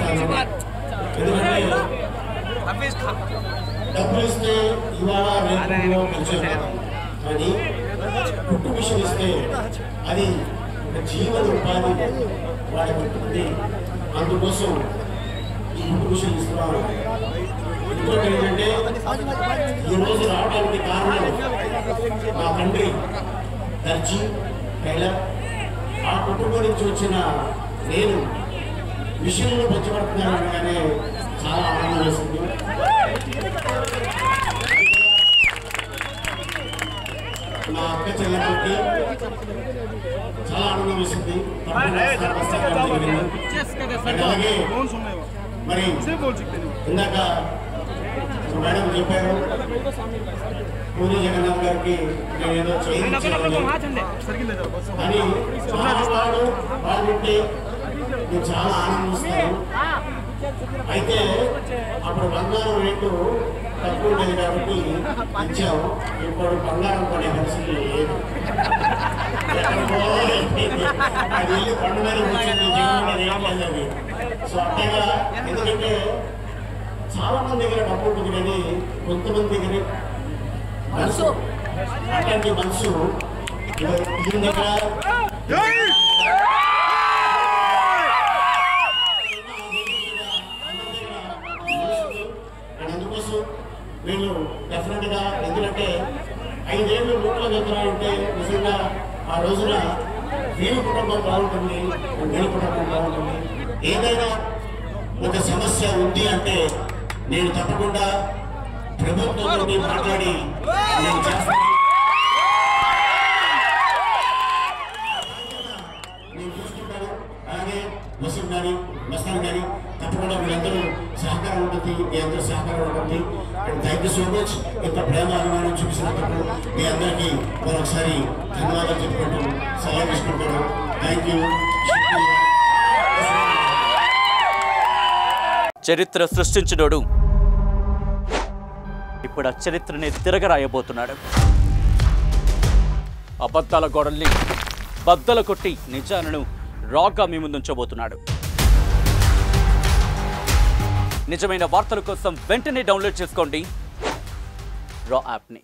ఎందుకంటే డబ్బులు ఇస్తే ఇవాళ రేపు కలిసి కానీ కుట్టు మిషన్ ఇస్తే అది జీవన ఉపాధి వాళ్ళకి ఉంటుంది. అందుకోసం ఈ కుట్టు మిషన్ ఇస్తున్నాను. ఇంకోటి ఏంటంటే ఈరోజు రావడానికి కారణం మా తండ్రి దర్జీ టైలర్. ఆ కుటుంబం నుంచి వచ్చిన నేను మిషన్లు పంచబడుతున్నాను అనగానే చాలా ఆనందం వేసింది. మా అక్క చెల్లెలకి చాలా ఆనందం వేసింది. అలాగే మరి ఇందాక మేడం చెప్పారు పూరి జగన్నాథ్ గారికి నేనేదో చేయించాలని. కానీ చాలా బాగుంటే నేను చాలా ఆనందిస్తాను. అయితే అప్పుడు బంగారం రేటు తక్కువ ఉండేది కాబట్టి ఇచ్చాము. ఇప్పుడు బంగారం కొనే పరిస్థితి లేదు. అది వెళ్ళి పండు మీద వచ్చింది, జీవనంలో రేట్లేదు అది. సో అంతేగా, ఎందుకంటే చాలా మంది దగ్గర డబ్బు ఉంటుంది కానీ కొంతమంది దగ్గర మనసు, అట్లాంటి మనసు దీని దగ్గర అందుకోసం వీళ్ళు డెఫినెట్గా, ఎందుకంటే 5 ఏళ్ళు నూట్ల వెళ్తున్నారంటే నిజంగా ఆ రోజున వీళ్ళ కుటుంబం బాగుంటుంది, వీళ్ళ కుటుంబం బాగుంటుంది. ఏదైనా ఒక సమస్య ఉంది అంటే నేను తప్పకుండా ప్రభుత్వంతో మాట్లాడి నేను చేస్తాను. నేను చూసుకుంటాను. అలాగే వసీం కానీ మస్తాన్ కానీ తప్పకుండా మీరందరూ సహకారం ఉంటుంది, మీ అందరూ సహకారం ఉంటుంది. And thank you so much. ఇంత ప్రేమ అభిమానం చూపిస్తున్నందుకు మీ అందరికీ మరొకసారి ధన్యవాదాలు చెప్పుకుంటూ సెలవు తీసుకుంటాను. Thank you. చరిత్ర సృష్టించినోడు ఇప్పుడు ఆ చరిత్రని తిరగరాయబోతున్నాడు. అబద్ధాల గోడల్ని బద్దలు కొట్టి నిజాలను రాగా మీ ముందుంచబోతున్నాడు. నిజమైన వార్తల కోసం వెంటనే డౌన్లోడ్ చేసుకోండి రా యాప్ని.